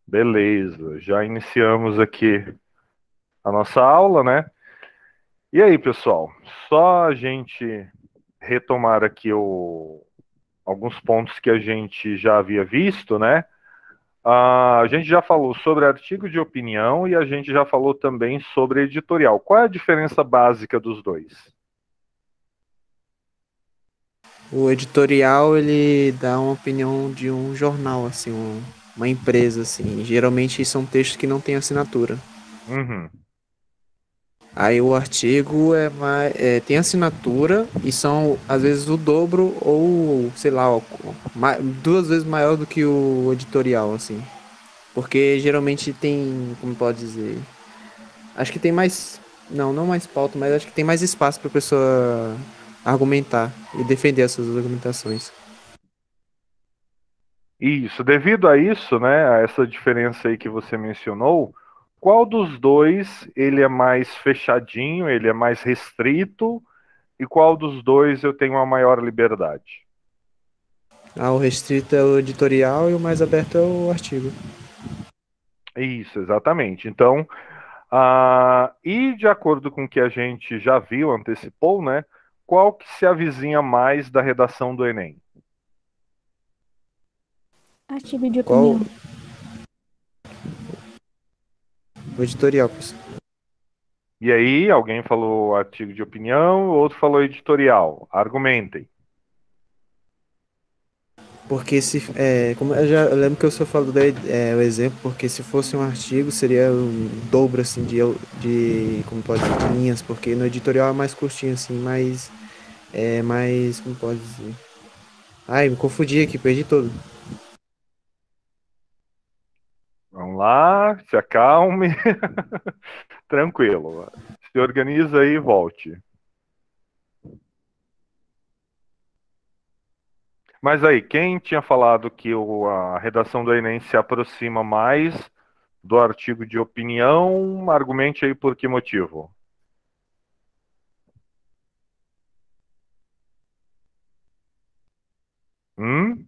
Beleza, já iniciamos aqui a nossa aula, né? E aí, pessoal, só a gente retomar aqui alguns pontos que a gente já havia visto, né? A gente já falou sobre artigo de opinião e a gente já falou também sobre editorial. Qual é a diferença básica dos dois? O editorial, ele dá uma opinião de um jornal, assim, uma empresa, assim. Geralmente são textos que não têm assinatura. Uhum. Aí o artigo tem assinatura e são, às vezes, o dobro ou, sei lá, duas vezes maior do que o editorial, assim. Porque geralmente tem, como pode dizer, acho que tem mais, não mais pauta, mas acho que tem mais espaço para a pessoa argumentar e defender as suas argumentações. Isso, devido a isso, né, a essa diferença aí que você mencionou, qual dos dois ele é mais fechadinho, ele é mais restrito, e qual dos dois eu tenho uma maior liberdade? Ah, o restrito é o editorial e o mais aberto é o artigo. Isso, exatamente. Então, e de acordo com o que a gente já viu, antecipou, né, qual que se avizinha mais da redação do Enem? Artigo de Qual opinião. o editorial, pessoal? E aí, alguém falou artigo de opinião, o outro falou editorial. Argumentem. Porque se como eu lembro que eu só falo o exemplo, porque se fosse um artigo seria um dobro assim de como pode dizer, de linhas, porque no editorial é mais curtinho assim, mas é mais como pode dizer. Ai, me confundi aqui, perdi todo. Vamos lá, se acalme. Tranquilo. Se organiza aí e volte. Mas aí, quem tinha falado que a redação do Enem se aproxima mais do artigo de opinião, argumente aí por que motivo. Hum?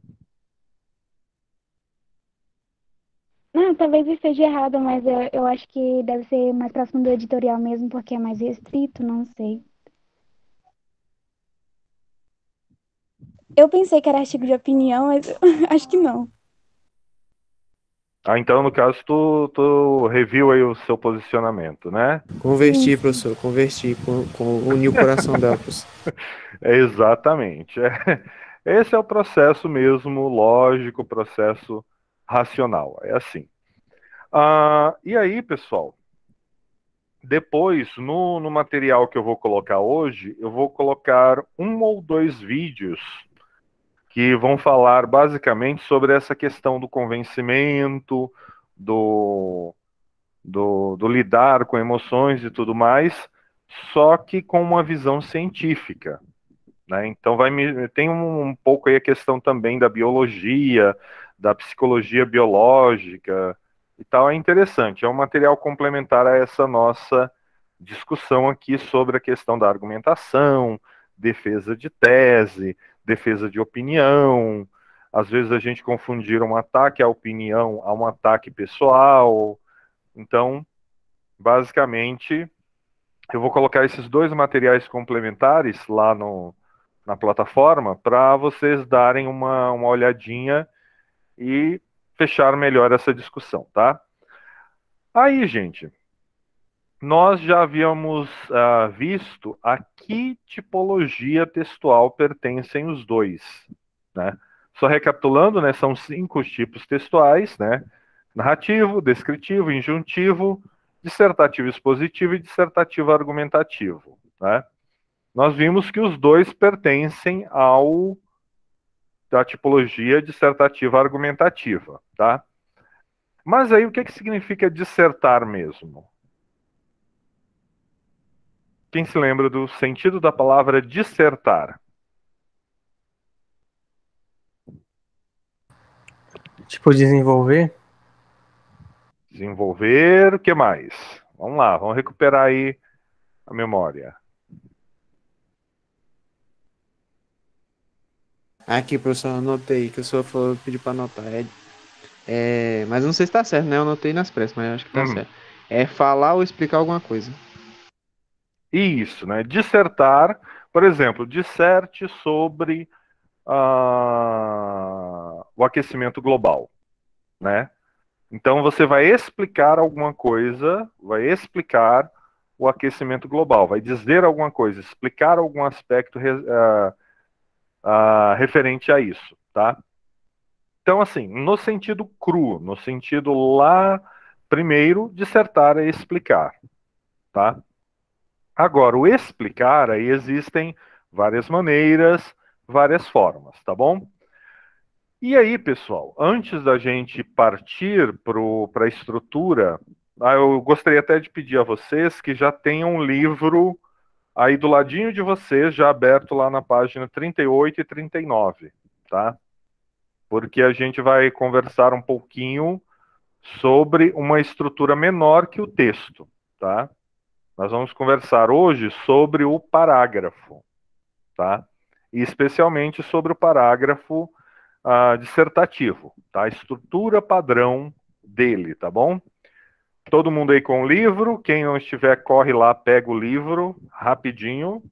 Não, talvez eu esteja errado, mas eu acho que deve ser mais próximo do editorial mesmo, porque é mais restrito, não sei. Eu pensei que era artigo de opinião, mas acho que não. Então, no caso, tu reviu aí o seu posicionamento, né? Sim, Converti, sim. professor, converti uni o coração dela, professor. Exatamente. Esse é o processo mesmo lógico, processo racional. É assim. E aí, pessoal, depois, no material que eu vou colocar hoje, eu vou colocar um ou dois vídeos que vão falar basicamente sobre essa questão do convencimento, do, do lidar com emoções e tudo mais, só que com uma visão científica. Né? Então tem um pouco aí a questão também da biologia, da psicologia biológica e tal. É interessante, é um material complementar a essa nossa discussão aqui sobre a questão da argumentação, defesa de tese, defesa de opinião. Às vezes a gente confundir um ataque à opinião a um ataque pessoal. Então, basicamente, eu vou colocar esses dois materiais complementares lá na plataforma para vocês darem uma olhadinha e fechar melhor essa discussão, tá? Aí, gente, nós já havíamos visto a que tipologia textual pertencem os dois, né? Só recapitulando, né, são 5 tipos textuais, né? Narrativo, descritivo, injuntivo, dissertativo expositivo e dissertativo argumentativo, né? Nós vimos que os dois pertencem ao da tipologia dissertativa argumentativa, tá? Mas aí o que significa dissertar mesmo? Quem se lembra do sentido da palavra dissertar? Tipo, desenvolver? Desenvolver, o que mais? Vamos lá, vamos recuperar aí a memória. Aqui, professor, anotei que o senhor falou, pediu para anotar. Mas não sei se tá certo, né? Eu anotei nas pressas, mas eu acho que tá Hum, certo. É falar ou explicar alguma coisa. isso, né? Dissertar, por exemplo, disserte sobre o aquecimento global, né? Então você vai explicar alguma coisa, vai explicar o aquecimento global, vai dizer alguma coisa, explicar algum aspecto referente a isso, tá? Então, assim, no sentido cru, no sentido lá, primeiro, dissertar é explicar, tá? Agora, o explicar, aí existem várias maneiras, várias formas, tá bom? E aí, pessoal, antes da gente partir para a estrutura, eu gostaria até de pedir a vocês que já tenham um livro aí do ladinho de vocês, já aberto lá na página 38 e 39, tá? Porque a gente vai conversar um pouquinho sobre uma estrutura menor que o texto, tá? Nós vamos conversar hoje sobre o parágrafo, tá? E especialmente sobre o parágrafo dissertativo, tá? A estrutura padrão dele, tá bom? Todo mundo aí com o livro, quem não estiver, corre lá, pega o livro, rapidinho,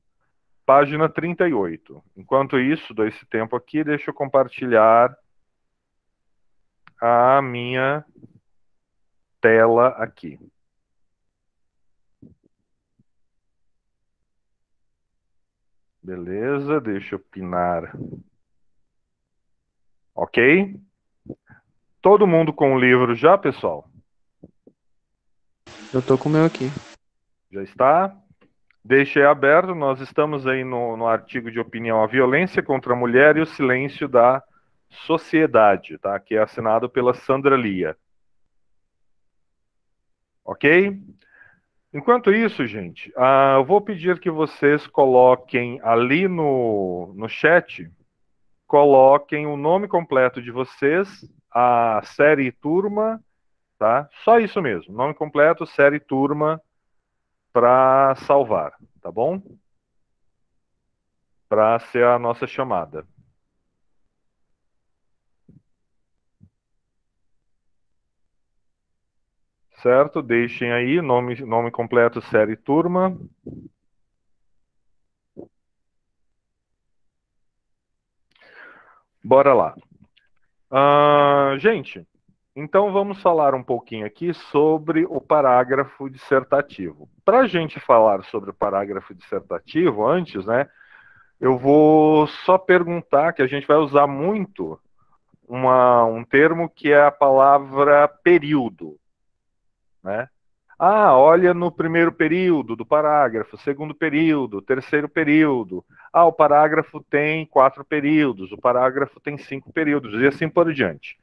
página 38. Enquanto isso, dou esse tempo aqui, deixa eu compartilhar a minha tela aqui. Beleza, deixa eu pinar. Ok? Todo mundo com o livro já, pessoal? Eu tô com o meu aqui. Já está? Deixei aberto, nós estamos aí no artigo de opinião A Violência contra a Mulher e o Silêncio da Sociedade, tá? Que é assinado pela Sandra Lia. Ok? Enquanto isso, gente, eu vou pedir que vocês coloquem ali no chat, coloquem o nome completo de vocês, a série e turma, tá? Só isso mesmo, nome completo, série e turma, para salvar, tá bom? Para ser a nossa chamada. Certo? Deixem aí nome completo, série e turma. Bora lá. Gente, então vamos falar um pouquinho aqui sobre o parágrafo dissertativo. Para a gente falar sobre o parágrafo dissertativo, antes, né, eu vou só perguntar que a gente vai usar muito um termo que é a palavra período, né? Olha no primeiro período do parágrafo, segundo período, terceiro período. O parágrafo tem 4 períodos, o parágrafo tem 5 períodos, e assim por diante.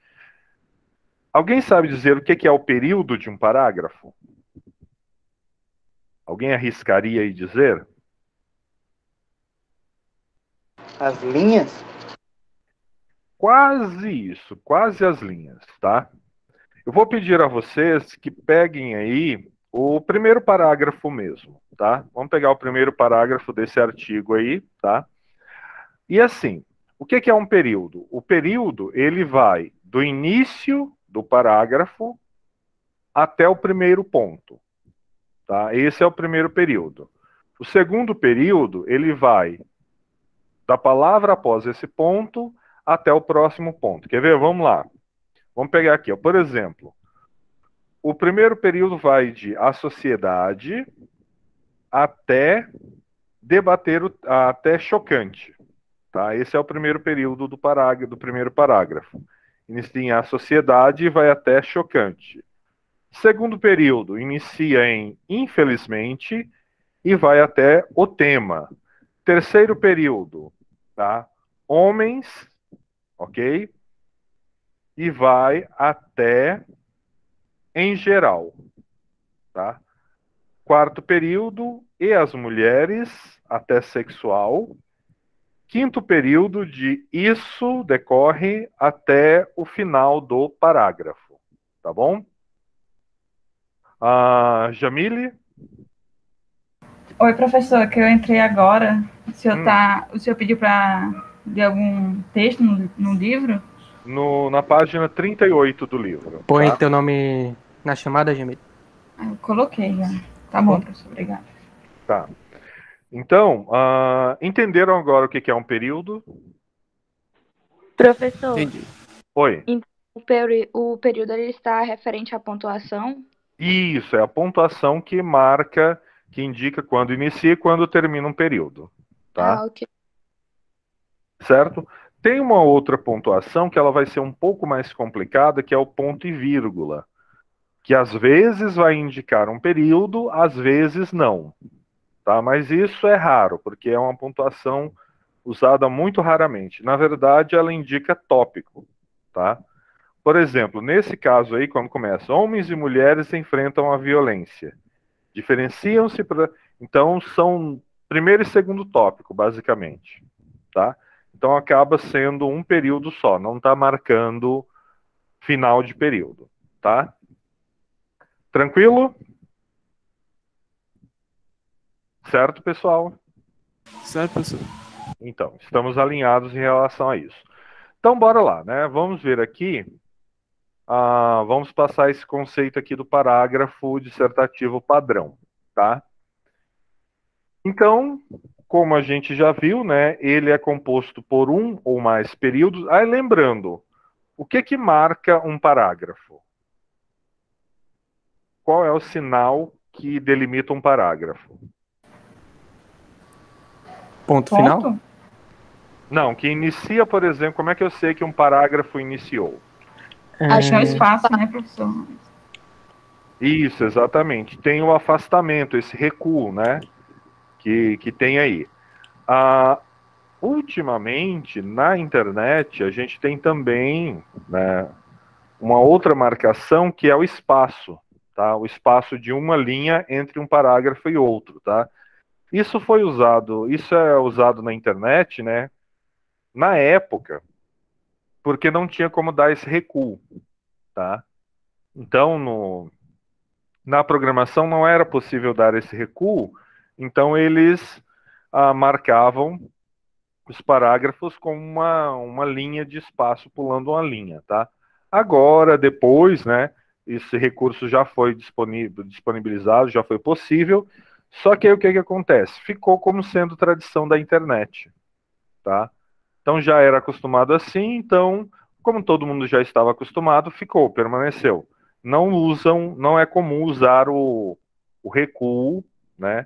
Alguém sabe dizer o que é o período de um parágrafo? Alguém arriscaria aí dizer? As linhas? Quase isso, quase as linhas, tá? Eu vou pedir a vocês que peguem aí o primeiro parágrafo mesmo, tá? Vamos pegar o primeiro parágrafo desse artigo aí, tá? E assim, o que é um período? O período, ele vai do início do parágrafo até o primeiro ponto, tá? Esse é o primeiro período. O segundo período, ele vai da palavra após esse ponto até o próximo ponto. Quer ver? Vamos lá. Vamos pegar aqui, ó. Por exemplo, o primeiro período vai de a sociedade até debater até chocante, tá? Esse é o primeiro período do primeiro parágrafo. Inicia em a sociedade e vai até chocante. Segundo período inicia em infelizmente e vai até o tema. Terceiro período, tá? Homens, ok? E vai até em geral, tá? Quarto período, e as mulheres, até sexual. Quinto período, de isso decorre até o final do parágrafo, tá bom? Jamile? Oi, professor, que eu entrei agora. O senhor pediu para ler algum texto no livro? na página 38 do livro. Põe Tá? teu nome na chamada, Gemílio. Eu coloquei já. Tá bom, professor, obrigada. Tá. Então, entenderam agora o que é um período? Professor, Entendi. Oi. o período ele está referente à pontuação? Isso, é a pontuação que marca, que indica quando inicia e quando termina um período. Tá? Ok. Certo? Tem uma outra pontuação que ela vai ser um pouco mais complicada, que é o ponto e vírgula, que às vezes vai indicar um período, às vezes não. Tá? Mas isso é raro, porque é uma pontuação usada muito raramente. Na verdade, ela indica tópico. Tá? Por exemplo, nesse caso aí, quando começa, homens e mulheres enfrentam a violência. Diferenciam-se para... Então, são primeiro e segundo tópico, basicamente. Tá? Então, acaba sendo um período só, não está marcando final de período. Tá? Tranquilo? Certo, pessoal? Certo, professor? Então, estamos alinhados em relação a isso. Então, bora lá, né? Vamos ver aqui. Vamos passar esse conceito aqui do parágrafo dissertativo padrão, tá? Então, como a gente já viu, né? Ele é composto por um ou mais períodos. Aí, lembrando, o que marca um parágrafo? Qual é o sinal que delimita um parágrafo? Ponto final? Ponto? Não, que inicia, por exemplo, como é que eu sei que um parágrafo iniciou? Acho que é um espaço, né, professor? Isso, exatamente. Tem o afastamento, esse recuo, né? Que tem aí. Ultimamente, na internet, a gente tem também, né, uma outra marcação que é o espaço, tá? O espaço de uma linha entre um parágrafo e outro, tá? Isso é usado na internet, né? Na época, porque não tinha como dar esse recuo, tá? Então, na programação não era possível dar esse recuo, então eles marcavam os parágrafos com uma linha de espaço pulando uma linha, tá? Agora, depois, né, esse recurso já foi disponibilizado, já foi possível, só que aí o que acontece? Ficou como sendo tradição da internet, tá? Então já era acostumado assim, então, como todo mundo já estava acostumado, permaneceu. Não é comum usar o recuo, né,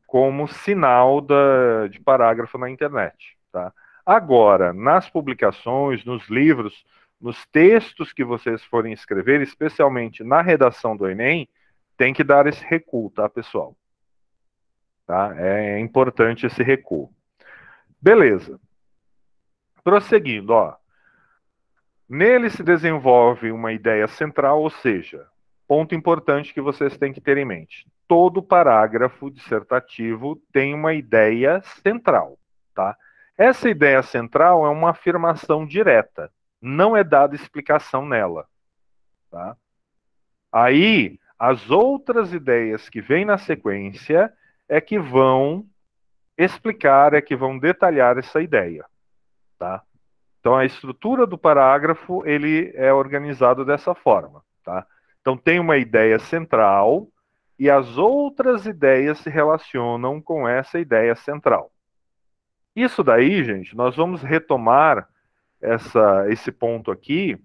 como sinal de parágrafo na internet. Tá? Agora, nas publicações, nos livros, nos textos que vocês forem escrever, especialmente na redação do Enem, tem que dar esse recuo, tá, pessoal? Tá? É importante esse recuo. Beleza. Prosseguindo, ó. Nele se desenvolve uma ideia central, ou seja, ponto importante que vocês têm que ter em mente. Todo parágrafo dissertativo tem uma ideia central, tá? Essa ideia central é uma afirmação direta, não é dada explicação nela, tá? Aí, as outras ideias que vêm na sequência é que vão explicar, é que vão detalhar essa ideia, tá? Então, a estrutura do parágrafo, ele é organizado dessa forma, tá? Então, tem uma ideia central e as outras ideias se relacionam com essa ideia central. Isso daí, gente, nós vamos retomar esse ponto aqui,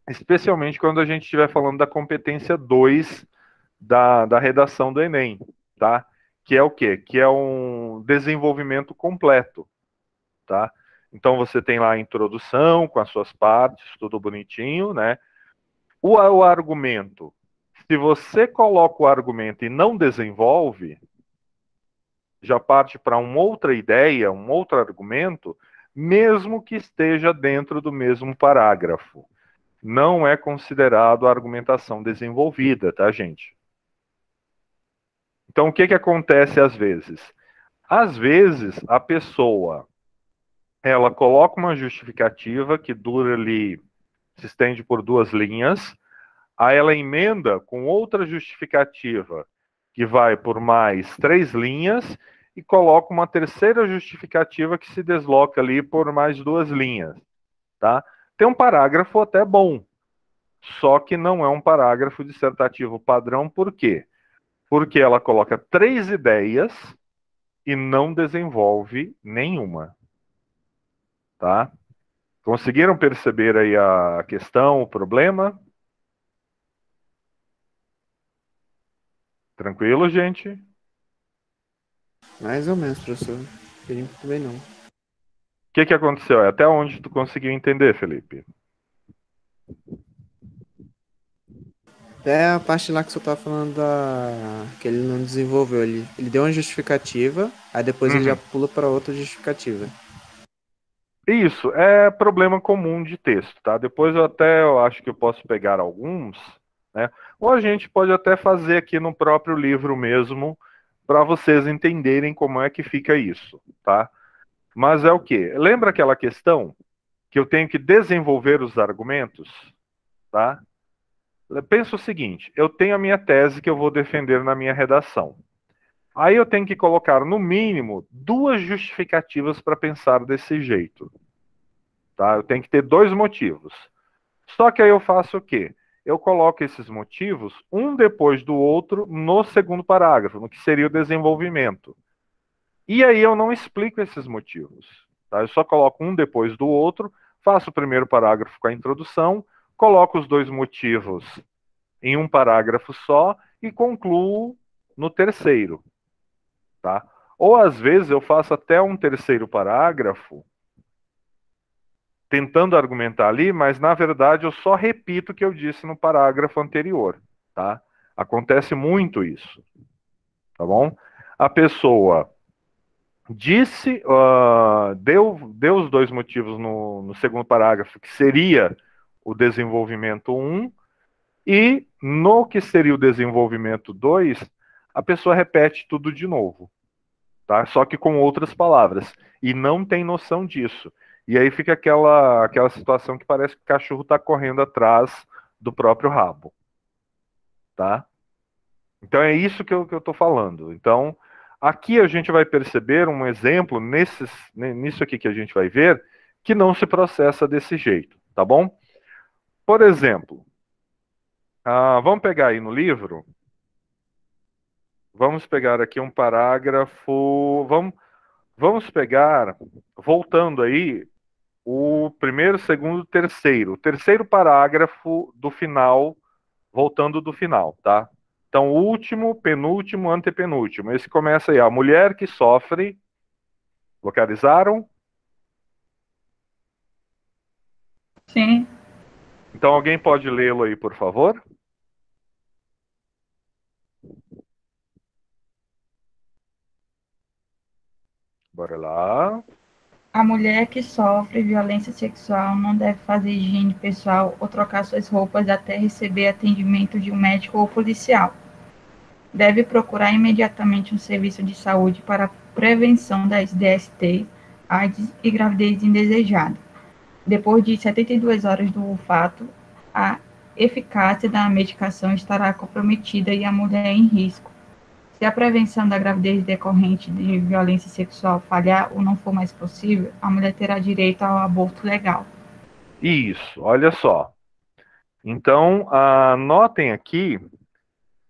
especialmente quando a gente estiver falando da competência 2 da redação do Enem, tá? Que é o quê? Que é um desenvolvimento completo, tá? Então você tem lá a introdução com as suas partes, tudo bonitinho, né? O argumento. Se você coloca o argumento e não desenvolve, já parte para uma outra ideia, um outro argumento, mesmo que esteja dentro do mesmo parágrafo. Não é considerado a argumentação desenvolvida, tá, gente? Então, o que acontece às vezes? Às vezes, a pessoa ela coloca uma justificativa que dura ali, se estende por 2 linhas, aí ela emenda com outra justificativa que vai por mais 3 linhas e coloca uma terceira justificativa que se desloca ali por mais 2 linhas, tá? tem um parágrafo até bom, só que não é um parágrafo dissertativo padrão. Por quê? Porque ela coloca 3 ideias e não desenvolve nenhuma, tá? Conseguiram perceber aí a questão, o problema? Tranquilo, gente? Mais ou menos, professor. Não também não. O que aconteceu? Até onde tu conseguiu entender, Felipe? Até a parte lá que o senhor tava falando que ele não desenvolveu. Ele deu uma justificativa, aí depois ele já pula para outra justificativa. Isso, é problema comum de texto, tá? Depois eu acho que eu posso pegar alguns, né? Ou a gente pode até fazer aqui no próprio livro mesmo, para vocês entenderem como é que fica isso, tá? Mas é o quê? Lembra aquela questão que eu tenho que desenvolver os argumentos, tá? Pensa o seguinte, eu tenho a minha tese que eu vou defender na minha redação. Aí eu tenho que colocar, no mínimo, 2 justificativas para pensar desse jeito. Tá? Eu tenho que ter 2 motivos. Só que aí eu faço o quê? Eu coloco esses motivos, um depois do outro, no segundo parágrafo, no que seria o desenvolvimento. E aí eu não explico esses motivos. Tá? Eu só coloco um depois do outro, faço o primeiro parágrafo com a introdução, coloco os 2 motivos em um parágrafo só e concluo no terceiro. Tá? Ou às vezes eu faço até um terceiro parágrafo tentando argumentar ali, mas na verdade eu só repito o que eu disse no parágrafo anterior, tá? Acontece muito isso, tá bom? A pessoa disse, deu os 2 motivos no segundo parágrafo, que seria o desenvolvimento 1, e no que seria o desenvolvimento 2, a pessoa repete tudo de novo, tá? Só que com outras palavras, e não tem noção disso. E aí fica aquela situação que parece que o cachorro está correndo atrás do próprio rabo, tá? Então é isso que eu estou falando. Então, aqui a gente vai perceber um exemplo nisso aqui que a gente vai ver, que não se processa desse jeito, tá bom? Por exemplo, vamos pegar aí no livro, vamos pegar aqui um parágrafo, vamos pegar, voltando aí, o primeiro, segundo, terceiro. O terceiro parágrafo do final, voltando do final, tá? Então, último, penúltimo, antepenúltimo. Esse começa aí, a mulher que sofre. Localizaram? Sim. Então, alguém pode lê-lo aí, por favor? Bora lá. A mulher que sofre violência sexual não deve fazer higiene pessoal ou trocar suas roupas até receber atendimento de um médico ou policial. Deve procurar imediatamente um serviço de saúde para a prevenção das DSTs, AIDS e gravidez indesejada. Depois de 72 horas do fato, a eficácia da medicação estará comprometida e a mulher em risco. Se a prevenção da gravidez decorrente de violência sexual falhar ou não for mais possível, a mulher terá direito ao aborto legal. Isso, olha só. Então, anotem aqui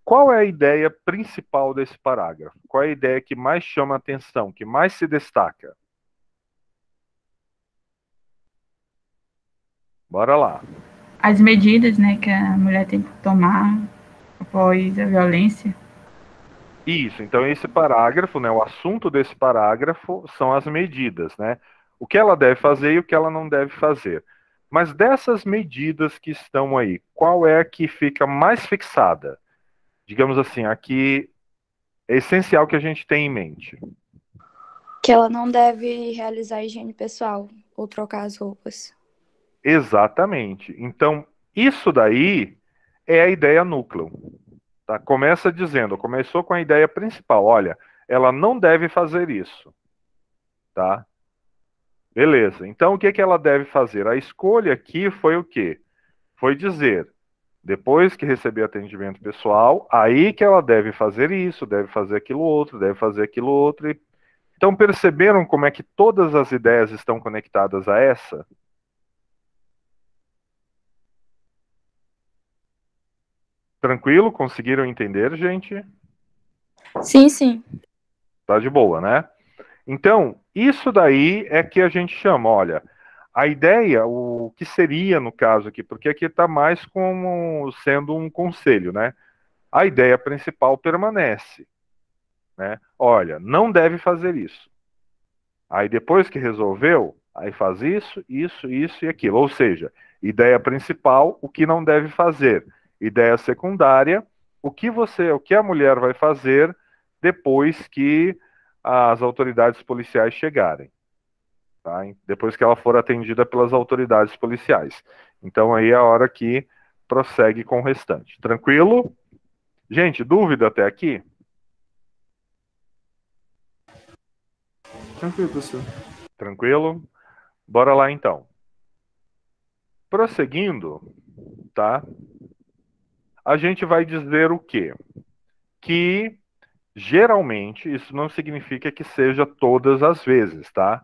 qual é a ideia principal desse parágrafo. Qual é a ideia que mais chama a atenção, que mais se destaca? Bora lá. As medidas, né, que a mulher tem que tomar após a violência. Isso, então esse parágrafo, né, o assunto desse parágrafo são as medidas, né? O que ela deve fazer e o que ela não deve fazer. Mas dessas medidas que estão aí, qual é a que fica mais fixada? Digamos assim, aqui é essencial que a gente tenha em mente. Que ela não deve realizar higiene pessoal ou trocar as roupas. Exatamente. Então, isso daí é a ideia núcleo. Tá? Começou com a ideia principal. Olha, ela não deve fazer isso. Tá? Beleza. Então, o que ela deve fazer? A escolha aqui foi o quê? Foi dizer, depois que receber atendimento pessoal, aí que ela deve fazer isso, deve fazer aquilo outro, deve fazer aquilo outro. Então, perceberam como é que todas as ideias estão conectadas a essa? Tranquilo? Conseguiram entender, gente? Sim, sim. Tá de boa, né? Então, isso daí é que a gente chama, olha, a ideia, o que seria no caso aqui, porque aqui está mais como sendo um conselho, né? A ideia principal permanece, né? Olha, não deve fazer isso. Aí depois que resolveu, aí faz isso, isso e aquilo. Ou seja, ideia principal, o que não deve fazer. Ideia secundária, o que a mulher vai fazer depois que as autoridades policiais chegarem, tá? Depois que ela for atendida pelas autoridades policiais. Então aí é a hora que prossegue com o restante. Tranquilo? Gente, dúvida até aqui? Tranquilo, professor. Tranquilo? Bora lá então. Prosseguindo, tá? A gente vai dizer o quê? Que geralmente, isso não significa que seja todas as vezes, tá?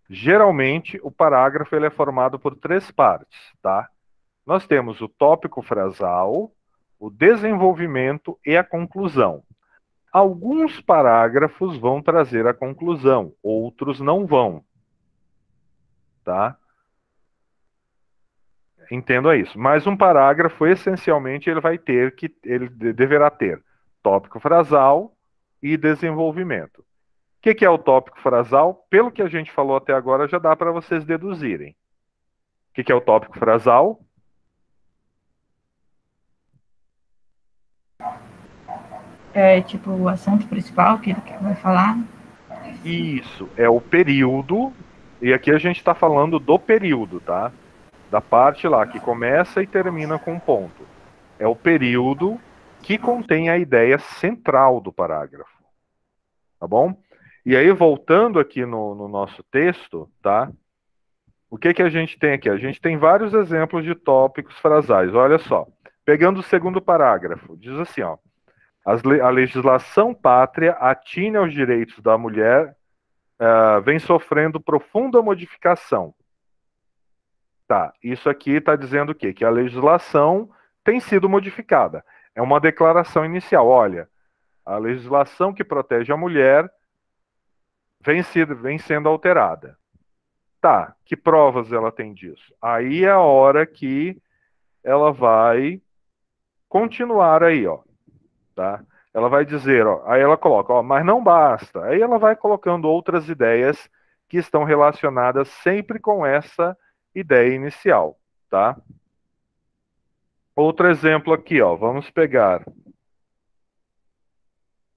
Geralmente, o parágrafo ele é formado por 3 partes, tá? Nós temos o tópico frasal, o desenvolvimento e a conclusão. Alguns parágrafos vão trazer a conclusão, outros não vão, tá? Entenda isso. Mas um parágrafo, essencialmente, ele deverá ter tópico frasal e desenvolvimento. O que é o tópico frasal? Pelo que a gente falou até agora, já dá para vocês deduzirem. O que é o tópico frasal? É tipo o assunto principal que ele vai falar. Isso, é o período, e aqui a gente está falando do período, tá? Da parte lá que começa e termina com um ponto. É o período que contém a ideia central do parágrafo. Tá bom? E aí, voltando aqui no nosso texto, tá? O que a gente tem aqui? A gente tem vários exemplos de tópicos frasais. Olha só. Pegando o segundo parágrafo, diz assim, ó. A legislação pátria atine aos direitos da mulher vem sofrendo profunda modificação. Tá, isso aqui está dizendo o quê? Que a legislação tem sido modificada. É uma declaração inicial. Olha, a legislação que protege a mulher vem sendo alterada. Tá, que provas ela tem disso? Aí é a hora que ela vai continuar aí, ó, tá? Ela vai dizer, ó, aí ela coloca, ó, mas não basta. Aí ela vai colocando outras ideias que estão relacionadas sempre com essa ideia inicial, tá? Outro exemplo aqui, ó, vamos pegar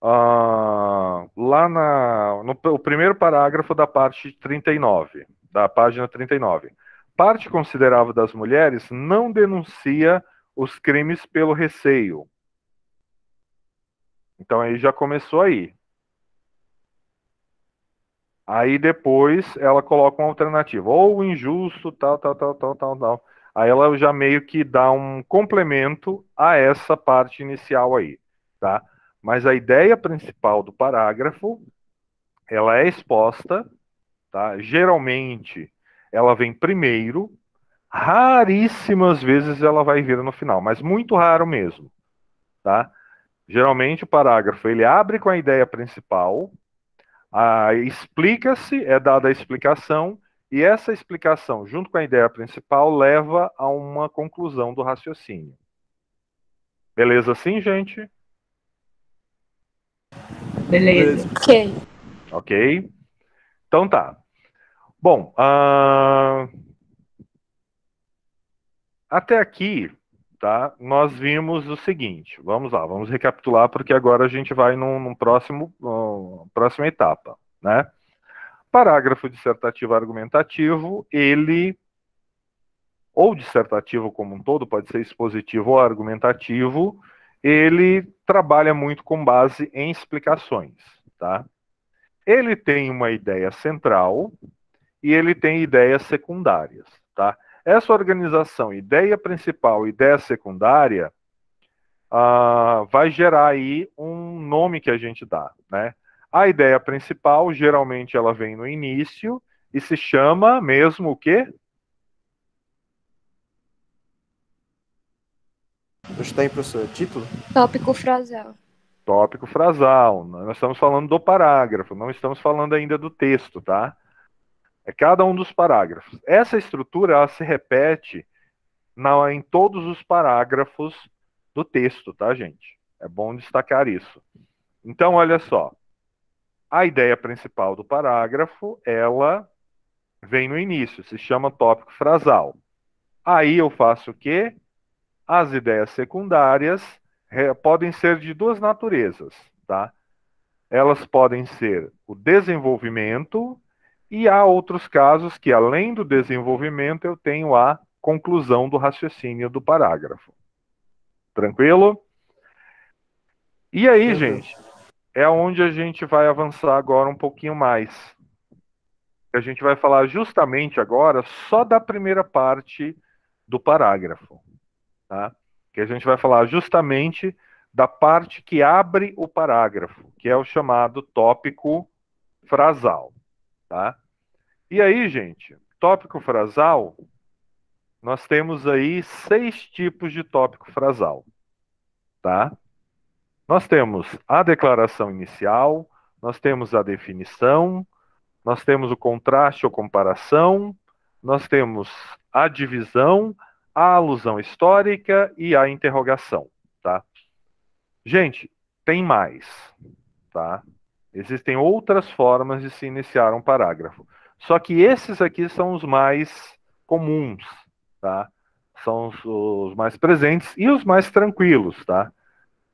lá no primeiro parágrafo da parte 39, da página 39. Parte considerável das mulheres não denuncia os crimes pelo receio. Então aí já começou aí. Aí depois ela coloca uma alternativa, ou injusto, tal. Aí ela já meio que dá um complemento a essa parte inicial aí, tá? Mas a ideia principal do parágrafo, ela é exposta, tá? Geralmente ela vem primeiro, raríssimas vezes ela vai vir no final, mas muito raro mesmo, tá? Geralmente o parágrafo ele abre com a ideia principal, explica-se, é dada a explicação, e essa explicação, junto com a ideia principal, leva a uma conclusão do raciocínio. Beleza assim, gente? Beleza. Ok. Ok? Então tá. Bom, até aqui, tá? Nós vimos o seguinte. Vamos lá, vamos recapitular, porque agora a gente vai num próxima etapa, né? Parágrafo dissertativo argumentativo, ele, ou dissertativo como um todo, pode ser expositivo ou argumentativo, ele trabalha muito com base em explicações, tá? Ele tem uma ideia central e ele tem ideias secundárias, tá? Essa organização, ideia principal e ideia secundária, vai gerar aí um nome que a gente dá, né? A ideia principal, geralmente, ela vem no início e se chama mesmo o quê? Repita aí, professor. Título? Tópico frasal. Tópico frasal. Nós estamos falando do parágrafo, não estamos falando ainda do texto, tá? É cada um dos parágrafos. Essa estrutura ela se repete em todos os parágrafos do texto, tá, gente? É bom destacar isso. Então, olha só. A ideia principal do parágrafo, ela vem no início, se chama tópico frasal. Aí eu faço o quê? As ideias secundárias podem ser de duas naturezas, tá? Elas podem ser o desenvolvimento e há outros casos que, além do desenvolvimento, eu tenho a conclusão do raciocínio do parágrafo. Tranquilo? E aí, gente, é onde a gente vai avançar agora um pouquinho mais. A gente vai falar justamente agora só da primeira parte do parágrafo, tá? Que a gente vai falar justamente da parte que abre o parágrafo, que é o chamado tópico frasal, tá? E aí, gente, tópico frasal, nós temos aí 6 tipos de tópico frasal, tá? Nós temos a declaração inicial, nós temos a definição, nós temos o contraste ou comparação, nós temos a divisão, a alusão histórica e a interrogação, tá? Gente, tem mais, tá? Existem outras formas de se iniciar um parágrafo. Só que esses aqui são os mais comuns, tá? São os mais presentes e os mais tranquilos, tá?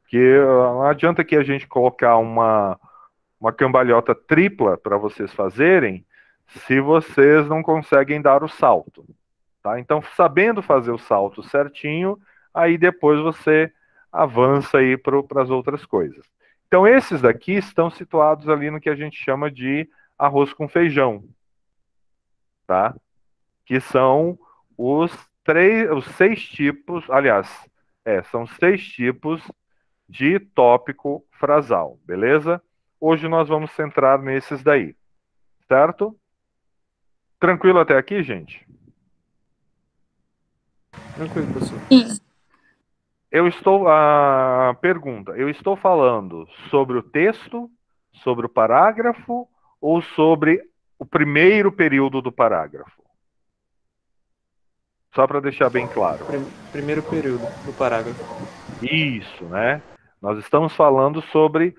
Que não adianta que a gente colocar uma cambalhota tripla para vocês fazerem, se vocês não conseguem dar o salto, tá? Então, sabendo fazer o salto certinho, aí depois você avança aí para as outras coisas. Então, esses daqui estão situados ali no que a gente chama de arroz com feijão, tá? Que são os 6 tipos, aliás, são 6 tipos de tópico frasal, beleza? Hoje nós vamos centrar nesses daí, certo? Tranquilo até aqui, gente? Tranquilo, professor. Pergunta, eu estou falando sobre o texto, sobre o parágrafo ou sobre o primeiro período do parágrafo? Só para deixar bem claro. Primeiro período do parágrafo. Isso, né? Nós estamos falando sobre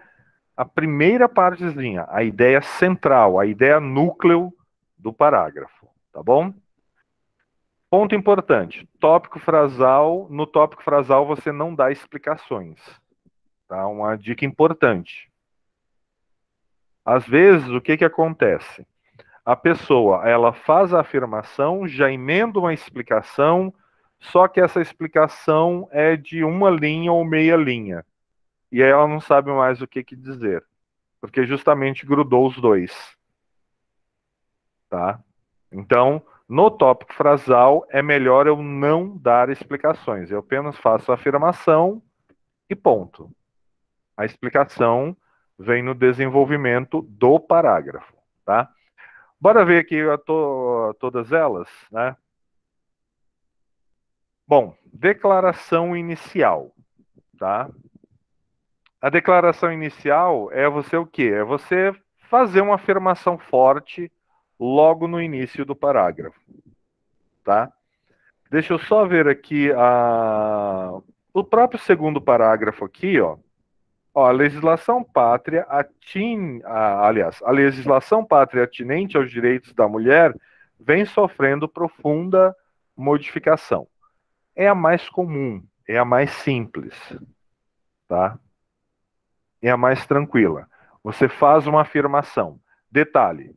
a primeira partezinha, a ideia central, a ideia núcleo do parágrafo, tá bom? Ponto importante, tópico frasal, no tópico frasal você não dá explicações, tá? Uma dica importante. Às vezes, o que que acontece? A pessoa, ela faz a afirmação, já emenda uma explicação, só que essa explicação é de uma linha ou meia linha. E aí ela não sabe mais o que que dizer, porque justamente grudou os dois, tá? Então, no tópico frasal, é melhor eu não dar explicações. Eu apenas faço a afirmação e ponto. A explicação vem no desenvolvimento do parágrafo, tá? Bora ver aqui todas elas, né? Bom, declaração inicial, tá? A declaração inicial é você o quê? É você fazer uma afirmação forte logo no início do parágrafo, tá? Deixa eu só ver aqui o próprio segundo parágrafo aqui, ó. Ó, a legislação pátria aliás, a legislação pátria atinente aos direitos da mulher vem sofrendo profunda modificação. É a mais comum, é a mais simples, tá? É a mais tranquila. Você faz uma afirmação. Detalhe,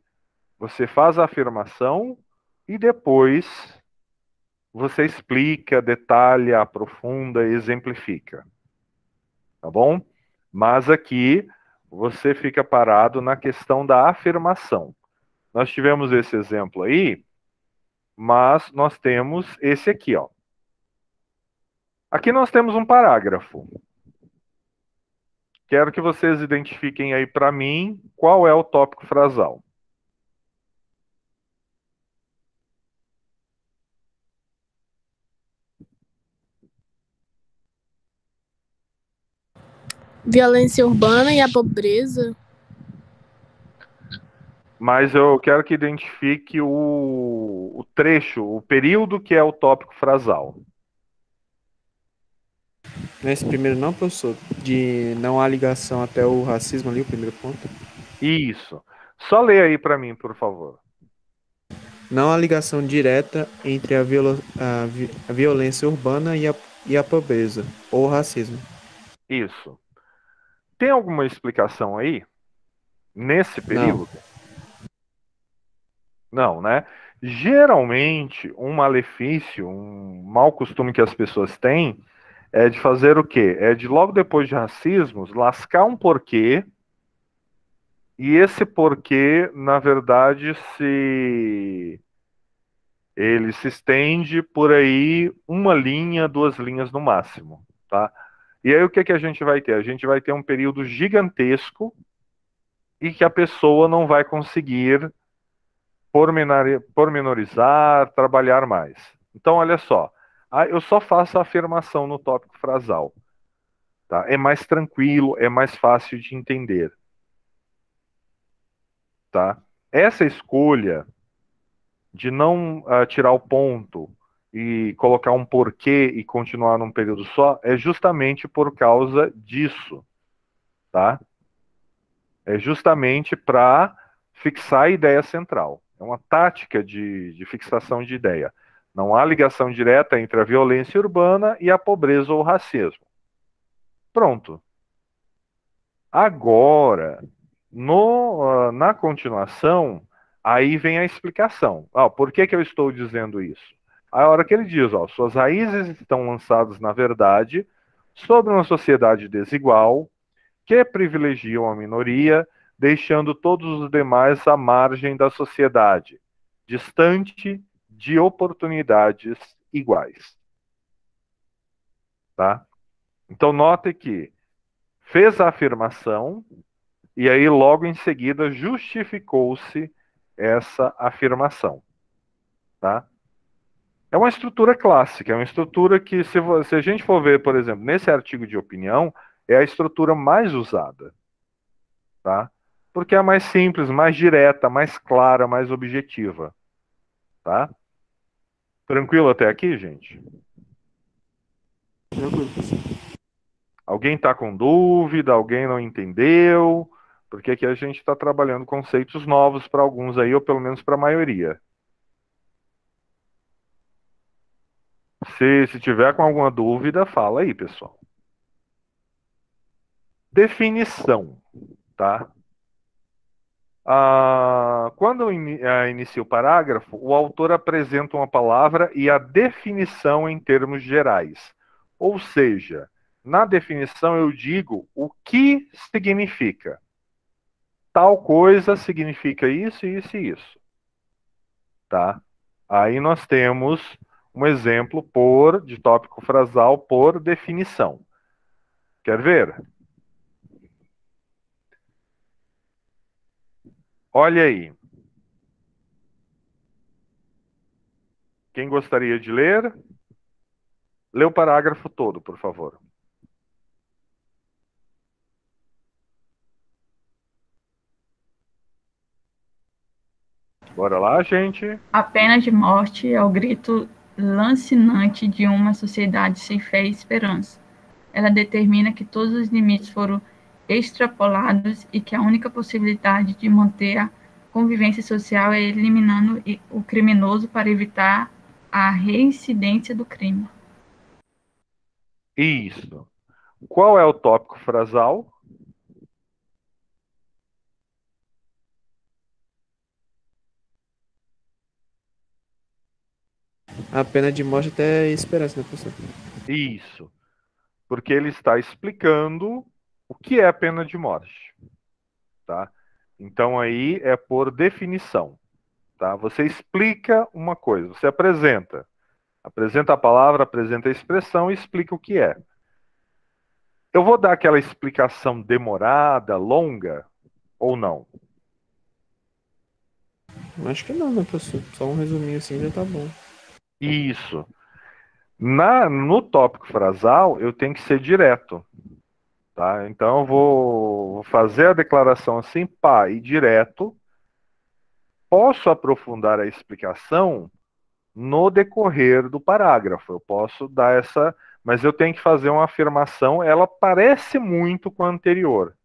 você faz a afirmação e depois você explica, detalha, aprofunda, exemplifica. Tá bom? Mas aqui você fica parado na questão da afirmação. Nós tivemos esse exemplo aí, mas nós temos esse aqui, ó. Aqui nós temos um parágrafo. Quero que vocês identifiquem aí para mim qual é o tópico frasal. Violência urbana e a pobreza. Mas eu quero que identifique o trecho, o período que é o tópico frasal. Nesse primeiro não, professor, de não há ligação até o racismo ali, o primeiro ponto. Isso. Só lê aí para mim, por favor. Não há ligação direta entre a violência urbana e a pobreza, ou o racismo. Isso. Tem alguma explicação aí? Nesse período? Não, né? Geralmente, um malefício, um mau costume que as pessoas têm é de fazer o quê? É de logo depois de racismos, lascar um porquê, e esse porquê, na verdade, ele se estende por aí uma linha, 2 linhas no máximo, tá? E aí o que que a gente vai ter? A gente vai ter um período gigantesco e que a pessoa não vai conseguir pormenorizar, trabalhar mais. Então, olha só, eu só faço a afirmação no tópico frasal, tá? É mais tranquilo, é mais fácil de entender, tá? Essa escolha de não tirar o ponto e colocar um porquê e continuar num período só é justamente por causa disso, tá? É justamente para fixar a ideia central. É uma tática de fixação de ideia. Não há ligação direta entre a violência urbana e a pobreza ou o racismo. Pronto. Agora, na continuação, aí vem a explicação. Por que que eu estou dizendo isso? A hora que ele diz, suas raízes estão lançadas, na verdade, sobre uma sociedade desigual, que privilegiam a minoria, deixando todos os demais à margem da sociedade, distante de oportunidades iguais. Tá? Então, note que fez a afirmação e aí logo em seguida justificou-se essa afirmação. Tá? É uma estrutura clássica, é uma estrutura que, se a gente for ver, por exemplo, nesse artigo de opinião, é a estrutura mais usada. Tá? Porque é a mais simples, mais direta, mais clara, mais objetiva. Tá? Tranquilo até aqui, gente? Tranquilo, professor. Alguém está com dúvida? Alguém não entendeu? Porque aqui a gente está trabalhando conceitos novos para alguns aí, ou pelo menos para a maioria. Se tiver com alguma dúvida, fala aí, pessoal. Definição, tá? Quando inicia o parágrafo, o autor apresenta uma palavra e a definição em termos gerais. Ou seja, na definição eu digo o que significa. Tal coisa significa isso, isso e isso. Tá? Aí nós temos um exemplo de tópico frasal por definição. Quer ver? Olha aí. Quem gostaria de ler? Lê o parágrafo todo, por favor. Bora lá, gente. A pena de morte é o grito lancinante de uma sociedade sem fé e esperança. Ela determina que todos os limites foram extrapolados e que a única possibilidade de manter a convivência social é eliminando o criminoso para evitar a reincidência do crime. Isso. Qual é o tópico frasal? A pena de morte até esperança, né, professor? Isso. Porque ele está explicando o que é a pena de morte. Tá? Então aí é por definição. Tá? Você explica uma coisa, você apresenta. Apresenta a palavra, apresenta a expressão e explica o que é. Eu vou dar aquela explicação demorada, longa, ou não? Acho que não, né, professor? Só um resuminho assim já tá bom. Isso. No tópico frasal, eu tenho que ser direto. tá? Então eu vou fazer a declaração assim, pá, e direto. Posso aprofundar a explicação no decorrer do parágrafo. Eu posso dar essa, mas eu tenho que fazer uma afirmação, ela parece muito com a anterior,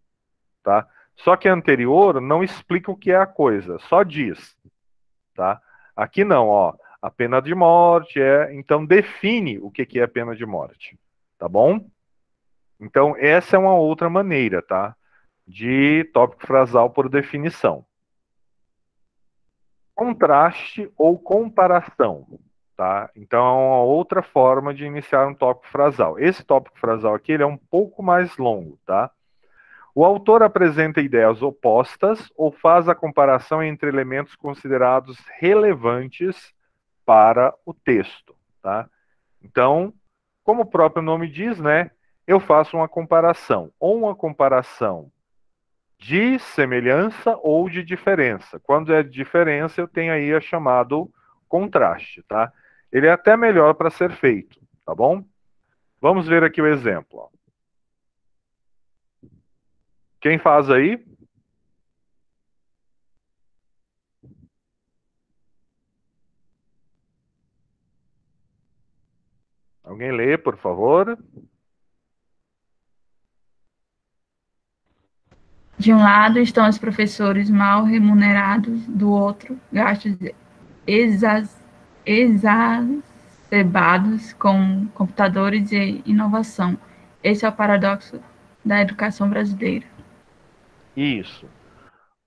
tá? Só que a anterior não explica o que é a coisa, só diz, tá? Aqui não, ó, a pena de morte então define o que é a pena de morte, tá bom? Então essa é uma outra maneira, tá? De tópico frasal por definição. Contraste ou comparação, tá? Então é uma outra forma de iniciar um tópico frasal. Esse tópico frasal aqui ele é um pouco mais longo, tá? O autor apresenta ideias opostas ou faz a comparação entre elementos considerados relevantes para o texto, tá? Então, como o próprio nome diz, né? Eu faço uma comparação, ou uma comparação de semelhança ou de diferença. Quando é de diferença, eu tenho aí a chamado contraste, tá? Ele é até melhor para ser feito, tá bom? Vamos ver aqui o exemplo. Ó. Quem faz aí? Alguém lê, por favor? De um lado estão os professores mal remunerados, do outro, gastos exacerbados com computadores e inovação. Esse é o paradoxo da educação brasileira. Isso.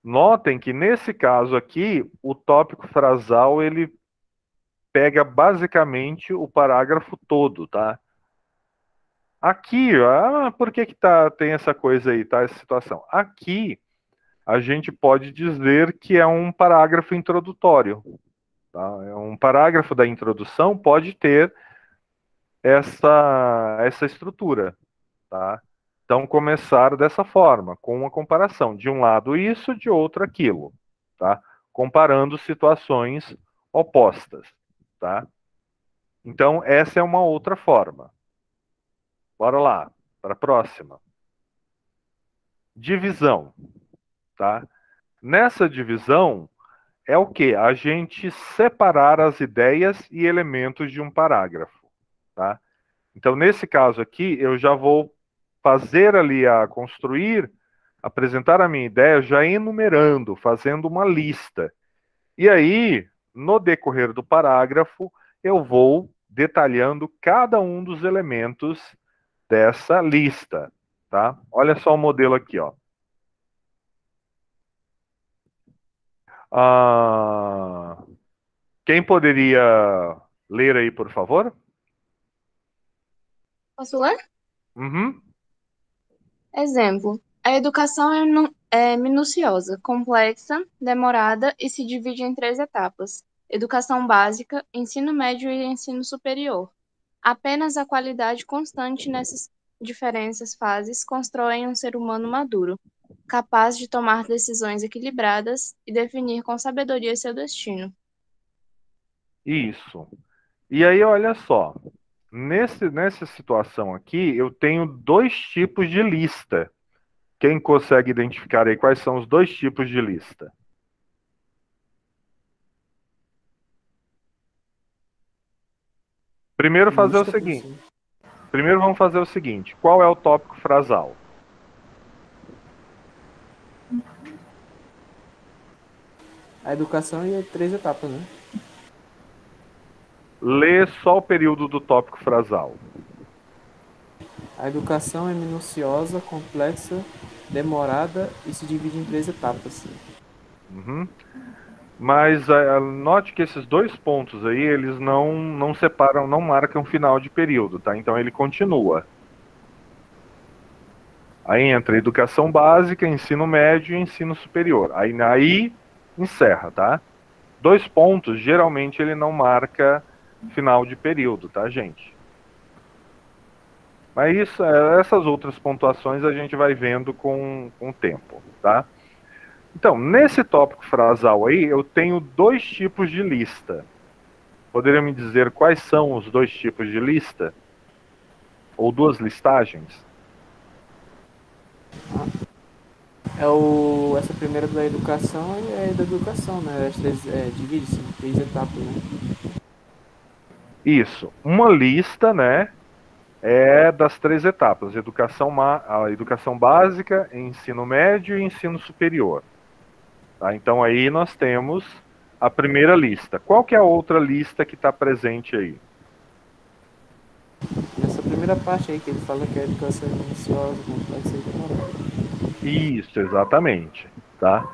Notem que nesse caso aqui, o tópico frasal ele pega basicamente o parágrafo todo, tá? Aqui, por que tem essa coisa aí, tá? Essa situação. Aqui, a gente pode dizer que é um parágrafo introdutório. Tá? É um parágrafo da introdução pode ter essa estrutura. Tá? Então, começar dessa forma, com uma comparação. De um lado isso, de outro aquilo. Tá? Comparando situações opostas. Tá? Então, essa é uma outra forma. Bora lá, para a próxima. Divisão. Tá? Nessa divisão, é o que? A gente separar as ideias e elementos de um parágrafo. Tá? Então, nesse caso aqui, eu já vou fazer ali apresentar a minha ideia já enumerando, fazendo uma lista. E aí, no decorrer do parágrafo, eu vou detalhando cada um dos elementos dessa lista. Tá? Olha só o modelo aqui, ó. Quem poderia ler aí, por favor? Posso ler? Uhum. Exemplo. A educação é minuciosa, complexa, demorada e se divide em 3 etapas: educação básica, ensino médio e ensino superior. Apenas a qualidade constante nessas diferentes fases constroem um ser humano maduro, capaz de tomar decisões equilibradas e definir com sabedoria seu destino. Isso. E aí, olha só. Nessa situação aqui, eu tenho 2 tipos de lista. Quem consegue identificar aí quais são os 2 tipos de lista? Primeiro vamos fazer o seguinte. Qual é o tópico frasal? A educação e 3 etapas, né? Lê só o período do tópico frasal. A educação é minuciosa, complexa, demorada e se divide em 3 etapas. Uhum. Mas note que esses 2 pontos aí, eles não separam, não marcam final de período, tá? Então ele continua. Aí entra educação básica, ensino médio e ensino superior. Aí encerra, tá? 2 pontos, geralmente ele não marca final de período, tá, gente? Mas essas outras pontuações a gente vai vendo com o tempo, tá? Então, nesse tópico frasal aí, eu tenho 2 tipos de lista. Poderia me dizer quais são os 2 tipos de lista? Ou 2 listagens? Essa primeira da educação é da educação, né? As três, divide-se em 3 etapas, né? Isso. Uma lista, né? É das 3 etapas: a educação básica, ensino médio e ensino superior. Tá? Então aí nós temos a primeira lista. Qual que é a outra lista que está presente aí? Nessa primeira parte aí que ele fala que a educação é minuciosa, complexa e demorada. Isso, exatamente. Tá?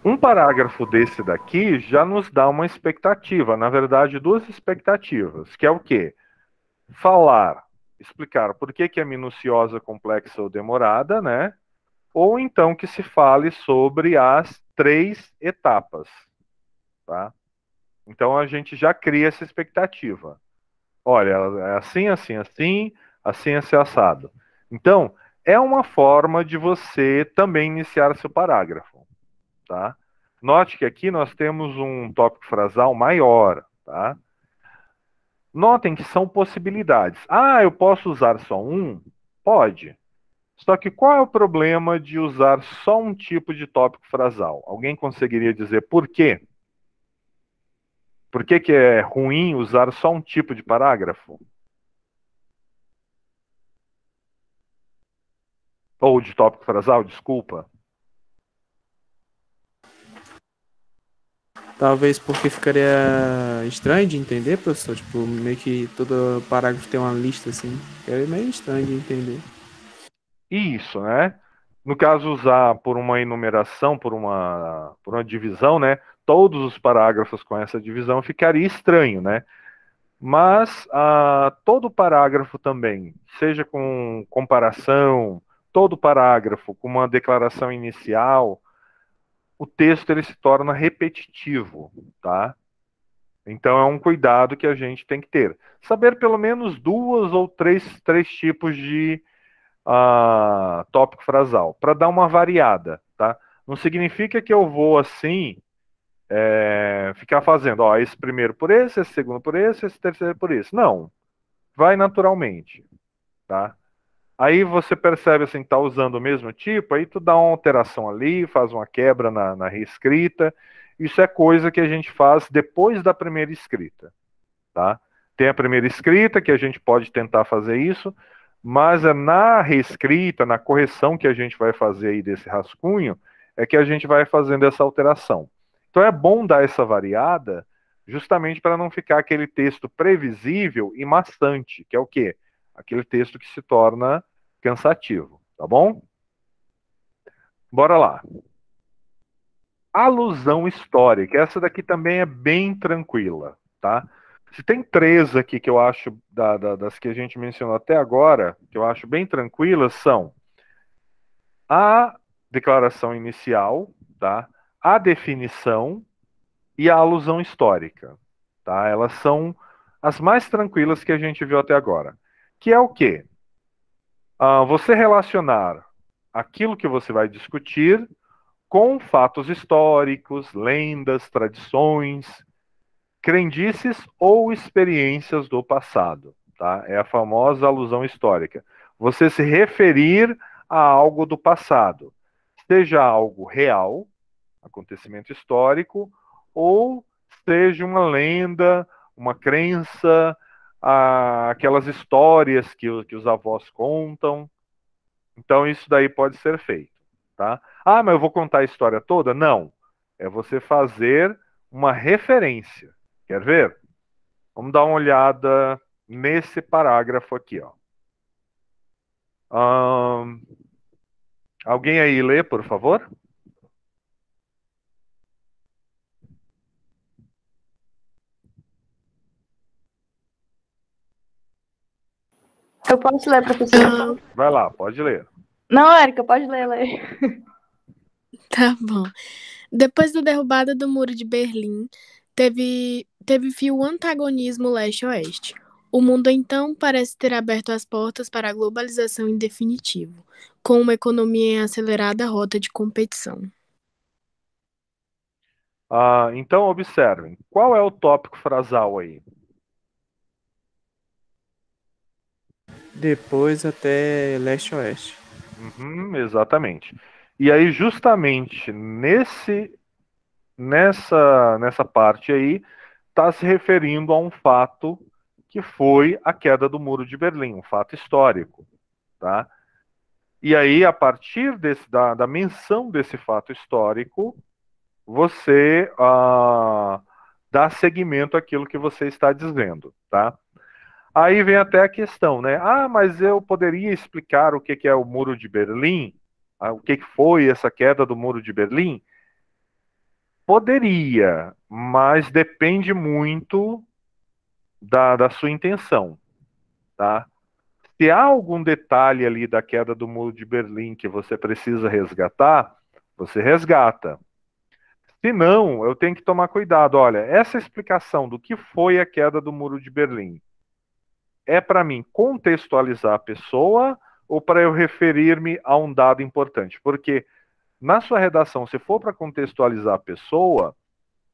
Um parágrafo desse daqui já nos dá uma expectativa, na verdade, 2 expectativas, que é o quê? Falar, explicar por que é minuciosa, complexa ou demorada, né? Ou então que se fale sobre as 3 etapas, tá? Então a gente já cria essa expectativa. Olha, é assim, assim, assim, assim, assim, assado. Então, é uma forma de você também iniciar seu parágrafo, tá? Note que aqui nós temos um tópico frasal maior, tá? Notem que são possibilidades. Ah, eu posso usar só um? Pode. Só que qual é o problema de usar só um tipo de tópico frasal? Alguém conseguiria dizer por quê? Por que é ruim usar só um tipo de parágrafo? Ou de tópico frasal, desculpa. Talvez porque ficaria estranho de entender, professor. Tipo, meio que todo parágrafo tem uma lista assim. É meio estranho de entender. Isso, né? No caso, usar por uma enumeração, por uma divisão, né? Todos os parágrafos com essa divisão ficaria estranho, né? Mas todo parágrafo também, seja com comparação, todo parágrafo com uma declaração inicial, o texto ele se torna repetitivo, tá? Então é um cuidado que a gente tem que ter. Saber pelo menos 2 ou 3 tipos de tópico frasal, para dar uma variada, tá? Não significa que eu vou assim ficar fazendo, ó, esse primeiro por esse segundo por esse terceiro por esse. Não, vai naturalmente, tá? Aí você percebe assim, tá usando o mesmo tipo, aí tu dá uma alteração ali, faz uma quebra na reescrita. Isso é coisa que a gente faz depois da primeira escrita, tá? Tem a primeira escrita que a gente pode tentar fazer isso, mas é na reescrita, na correção que a gente vai fazer aí desse rascunho, é que a gente vai fazendo essa alteração. Então é bom dar essa variada, justamente para não ficar aquele texto previsível e maçante, que é o quê? Aquele texto que se torna cansativo, tá bom? Bora lá. Alusão histórica. Essa daqui também é bem tranquila, tá? Se tem 3 aqui que eu acho, das que a gente mencionou até agora, que eu acho bem tranquilas, são a declaração inicial, tá? A definição e a alusão histórica, tá? Elas são as mais tranquilas que a gente viu até agora. Que é o quê? Você relacionar aquilo que você vai discutir com fatos históricos, lendas, tradições, crendices ou experiências do passado, tá? É a famosa alusão histórica. Você se referir a algo do passado, seja algo real, acontecimento histórico, ou seja uma lenda, uma crença, aquelas histórias que os avós contam. Então isso daí pode ser feito, tá? Ah, mas eu vou contar a história toda? Não. É você fazer uma referência. Quer ver? Vamos dar uma olhada nesse parágrafo aqui, ó. Alguém aí lê, por favor? Eu posso ler, professor? Vai lá, pode ler. Não, Érica, pode ler. Tá bom. Depois da derrubada do Muro de Berlim, teve fim o antagonismo leste-oeste. O mundo então parece ter aberto as portas para a globalização em definitivo, com uma economia em acelerada rota de competição. Então, observem. Qual é o tópico frasal aí? Depois até leste-oeste. Exatamente. E aí, justamente nessa parte aí, está se referindo a um fato que foi a queda do Muro de Berlim, um fato histórico, tá? E aí, a partir da menção desse fato histórico, você dá seguimento àquilo que você está dizendo, tá? Aí vem até a questão, né? Ah, mas eu poderia explicar o que é o Muro de Berlim? O que foi essa queda do Muro de Berlim? Poderia, mas depende muito da sua intenção, tá? Se há algum detalhe ali da queda do Muro de Berlim que você precisa resgatar, você resgata. Se não, eu tenho que tomar cuidado. Olha, essa explicação do que foi a queda do Muro de Berlim é para mim contextualizar a pessoa ou para eu referir-me a um dado importante? Porque na sua redação, se for para contextualizar a pessoa,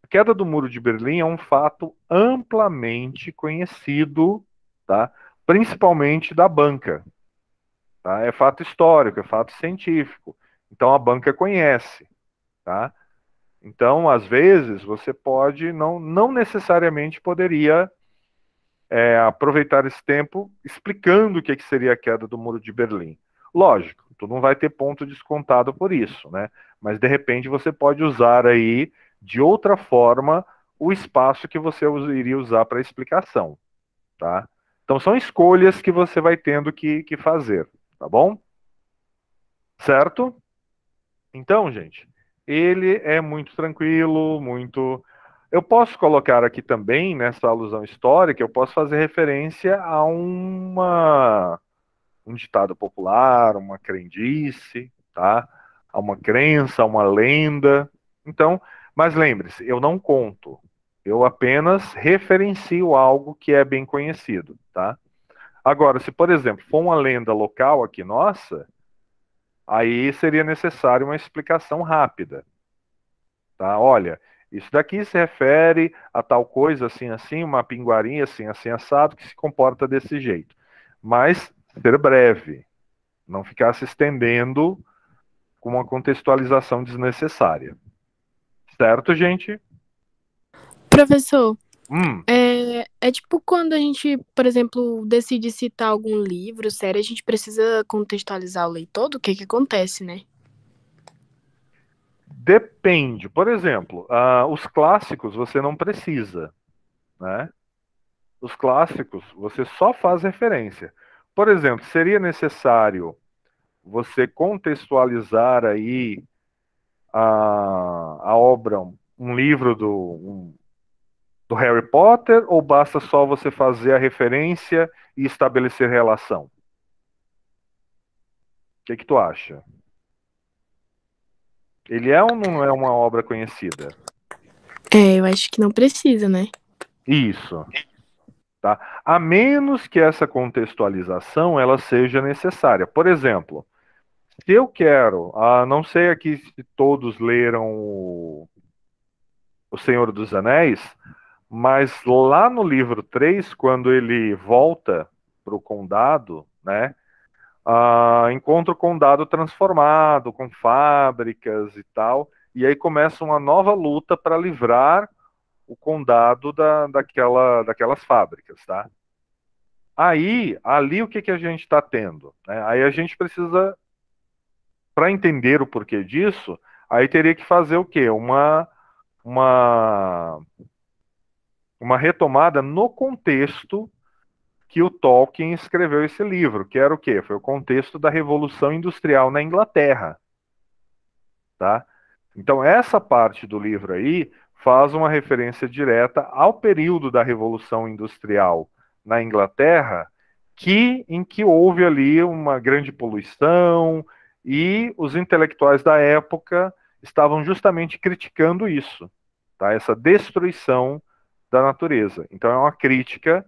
a queda do Muro de Berlim é um fato amplamente conhecido, tá? Principalmente da banca. Tá? É fato histórico, é fato científico. Então a banca conhece. Tá? Então, às vezes, você pode, não necessariamente poderia aproveitar esse tempo explicando o que seria a queda do Muro de Berlim. Lógico, tu não vai ter ponto descontado por isso, né? Mas de repente você pode usar aí de outra forma o espaço que você iria usar para explicação, tá? Então são escolhas que você vai tendo que fazer, tá bom? Certo? Então, gente, ele é muito tranquilo, muito. Eu posso colocar aqui também, nessa alusão histórica, eu posso fazer referência a um ditado popular, uma crendice, tá? A uma crença, a uma lenda. Então, mas lembre-se, eu não conto. Eu apenas referencio algo que é bem conhecido, tá? Agora, se, por exemplo, for uma lenda local aqui nossa, aí seria necessário uma explicação rápida, tá? Olha, isso daqui se refere a tal coisa assim, assim, uma pinguarinha assim, assim, assado, que se comporta desse jeito. Mas ser breve, não ficar se estendendo com uma contextualização desnecessária. Certo, gente? Professor, Hum, é tipo quando a gente, por exemplo, decide citar algum livro, série, a gente precisa contextualizar o leitor do que acontece, né? depende. Por exemplo, os clássicos você não precisa, né? Os clássicos você só faz referência. Por exemplo, seria necessário você contextualizar aí a obra, um livro do Harry Potter, ou basta só você fazer a referência e estabelecer relação? O que tu acha? Ele é ou não é uma obra conhecida? Eu acho que não precisa, né? Isso. Tá? A menos que essa contextualização ela seja necessária. Por exemplo, se eu quero, não sei aqui se todos leram o Senhor dos Anéis, mas lá no livro 3, quando ele volta para o condado, né, encontra o condado transformado, com fábricas e tal, e aí começa uma nova luta para livrar o condado daquelas fábricas, tá? Aí, ali o que a gente está tendo? Né? Aí a gente precisa, para entender o porquê disso, aí teria que fazer o quê? Uma, uma retomada no contexto que o Tolkien escreveu esse livro, que era o quê? Foi o contexto da Revolução Industrial na Inglaterra, tá? Então essa parte do livro aí faz uma referência direta ao período da Revolução Industrial na Inglaterra, em que houve ali uma grande poluição e os intelectuais da época estavam justamente criticando isso, tá? Essa destruição da natureza. Então é uma crítica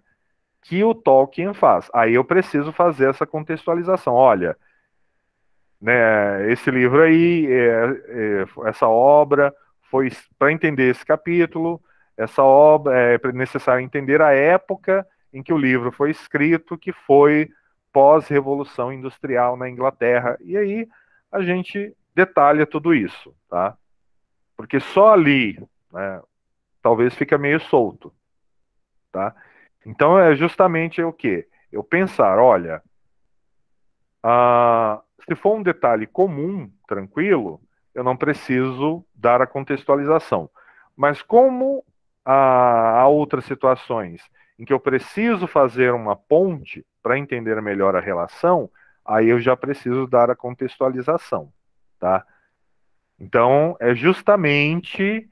que o Tolkien faz. Aí eu preciso fazer essa contextualização. Olha, né, esse livro aí, essa obra foi para entender esse capítulo. Essa obra é necessário entender a época em que o livro foi escrito, que foi pós-revolução industrial na Inglaterra. E aí a gente detalha tudo isso, tá? Porque só ali, né, talvez fica meio solto, tá? Então é justamente o quê? Eu pensar, olha, se for um detalhe comum, tranquilo, eu não preciso dar a contextualização. Mas como há outras situações em que eu preciso fazer uma ponte para entender melhor a relação, aí eu já preciso dar a contextualização, tá? Então, é justamente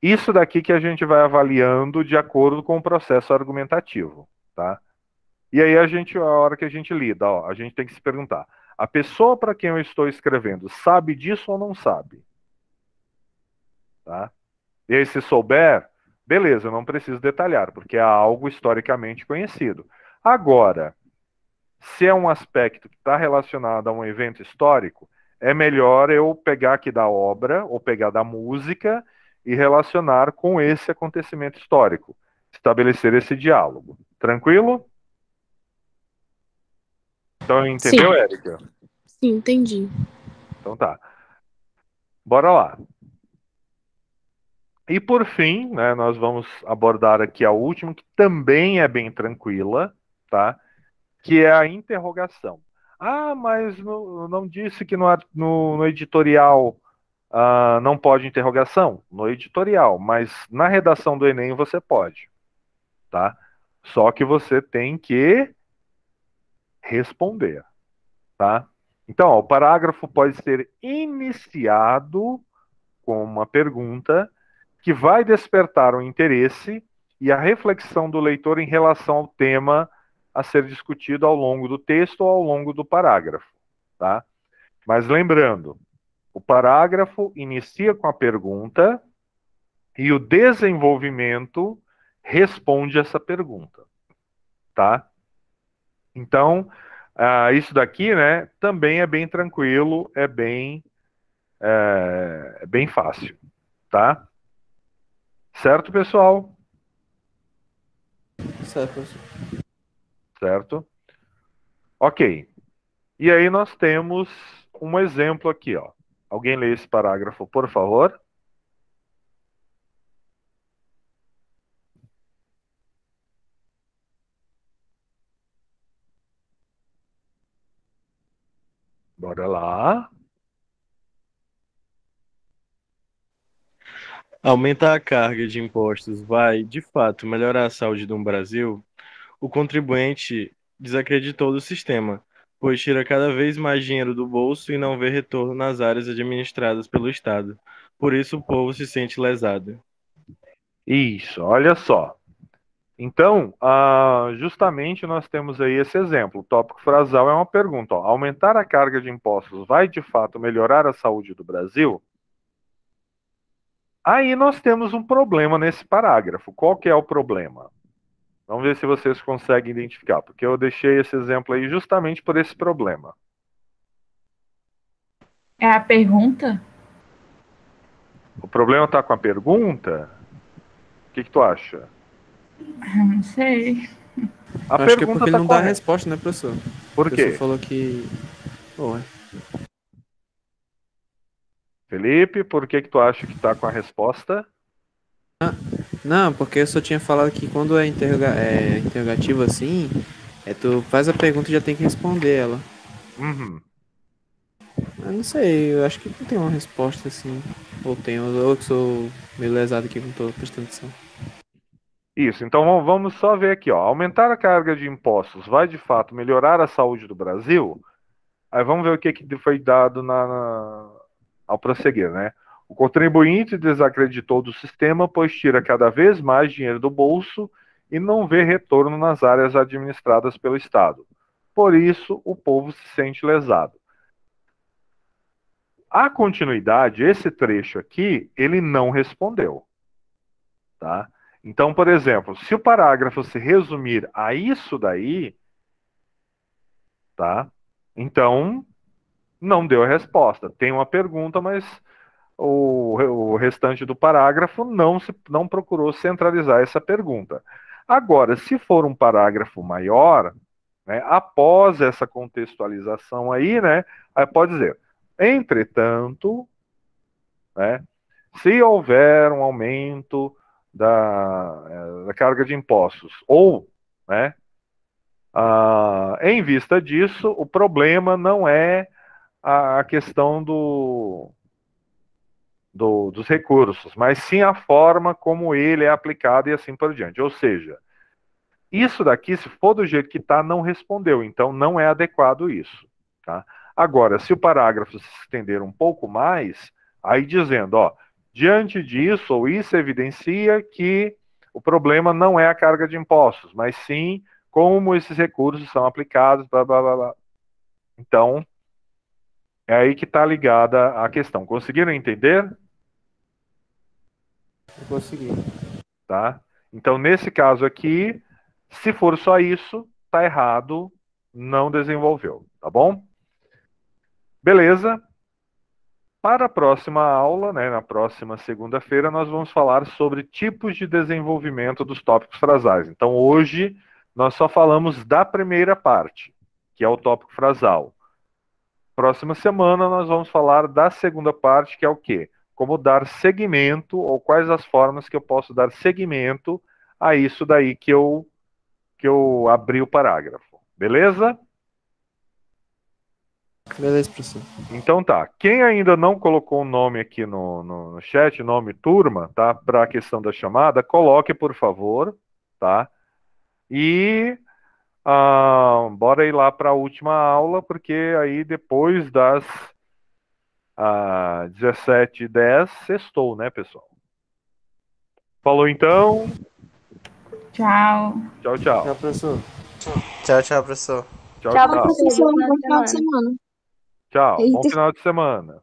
isso daqui que a gente vai avaliando de acordo com o processo argumentativo, tá? E aí a hora que a gente lida, ó, a gente tem que se perguntar: a pessoa para quem eu estou escrevendo sabe disso ou não sabe? Tá? E aí, se souber, beleza, eu não preciso detalhar, porque é algo historicamente conhecido. Agora, se é um aspecto que está relacionado a um evento histórico, é melhor eu pegar aqui da obra, ou pegar da música, e relacionar com esse acontecimento histórico. Estabelecer esse diálogo. Tranquilo? Então, entendeu, Sim. Érica? Sim, entendi. Então tá. Bora lá. E por fim, né, nós vamos abordar aqui a última, que também é bem tranquila, tá? Que é a interrogação. Ah, mas não disse que no editorial não pode interrogação? No editorial, mas na redação do Enem você pode, tá? Só que você tem que responder, tá? Então, ó, o parágrafo pode ser iniciado com uma pergunta que vai despertar o interesse e a reflexão do leitor em relação ao tema a ser discutido ao longo do texto ou ao longo do parágrafo, tá? Mas lembrando, o parágrafo inicia com a pergunta e o desenvolvimento responde essa pergunta, tá? Então, isso daqui, né, também é bem tranquilo, é bem fácil, tá? Certo, pessoal? Certo, professor. Certo? Ok. E aí nós temos um exemplo aqui, ó. Alguém lê esse parágrafo, por favor? Bora lá. Aumentar a carga de impostos vai, de fato, melhorar a saúde do Brasil? O contribuinte desacreditou do sistema, pois tira cada vez mais dinheiro do bolso e não vê retorno nas áreas administradas pelo Estado. Por isso o povo se sente lesado. Isso, olha só. Então, justamente nós temos aí esse exemplo. O tópico frasal é uma pergunta, ó. Aumentar a carga de impostos vai, de fato, melhorar a saúde do Brasil? Aí nós temos um problema nesse parágrafo. Qual que é o problema? Vamos ver se vocês conseguem identificar, porque eu deixei esse exemplo aí justamente por esse problema. É a pergunta? O problema está com a pergunta? O que tu acha? Não sei. A Acho que é pergunta porque ele tá não dá a correta. resposta, né, professor? Por O professor quê? falou que... Ué. Felipe, por que tu acha que está com a resposta? Não, porque eu só tinha falado que quando é interrogativo assim, tu faz a pergunta e já tem que responder ela. Uhum. Eu não sei, eu acho que não tem uma resposta assim. Ou tem, ou que sou meio lesado aqui, não tô prestando atenção. Isso, então vamos só ver aqui, ó. Aumentar a carga de impostos vai de fato melhorar a saúde do Brasil? Aí vamos ver o que foi dado ao prosseguir, né? O contribuinte desacreditou do sistema, pois tira cada vez mais dinheiro do bolso e não vê retorno nas áreas administradas pelo Estado. Por isso, o povo se sente lesado. A continuidade, esse trecho aqui, ele não respondeu, tá? Então, por exemplo, se o parágrafo se resumir a isso daí, tá? Então, não deu a resposta. Tem uma pergunta, mas o restante do parágrafo não procurou centralizar essa pergunta. Agora, se for um parágrafo maior, né? Após essa contextualização aí, né, aí pode dizer, entretanto, né, se houver um aumento da carga de impostos, ou, né, em vista disso, o problema não é a questão dos recursos, mas sim a forma como ele é aplicado e assim por diante. Ou seja, isso daqui, se for do jeito que está, não respondeu, então não é adequado isso. Tá? Agora, se o parágrafo se estender um pouco mais, aí dizendo, ó, diante disso, ou isso evidencia que o problema não é a carga de impostos, mas sim como esses recursos são aplicados, blá, blá, blá, blá. Então, é aí que está ligada a questão. Conseguiram entender? Eu consegui. Tá? Então, nesse caso aqui, se for só isso, tá errado, não desenvolveu, tá bom? Beleza. Para a próxima aula, né, na próxima segunda-feira, nós vamos falar sobre tipos de desenvolvimento dos tópicos frasais. Então, hoje, nós só falamos da primeira parte, que é o tópico frasal. Próxima semana, nós vamos falar da segunda parte, que é o quê? Como dar seguimento, ou quais as formas que eu posso dar seguimento a isso daí que eu abri o parágrafo. Beleza? Beleza, professor. Então tá. Quem ainda não colocou o nome aqui no chat, nome turma, tá? Para a questão da chamada, coloque, por favor, tá? E bora ir lá para a última aula, porque aí depois das 17h10, sextou, né, pessoal? Falou então. Tchau. Tchau, tchau. Tchau, professor. Tchau, tchau, professor. Tchau, Tchau, tchau. professor. Bom final de semana. Tchau. Bom Eita. final de semana.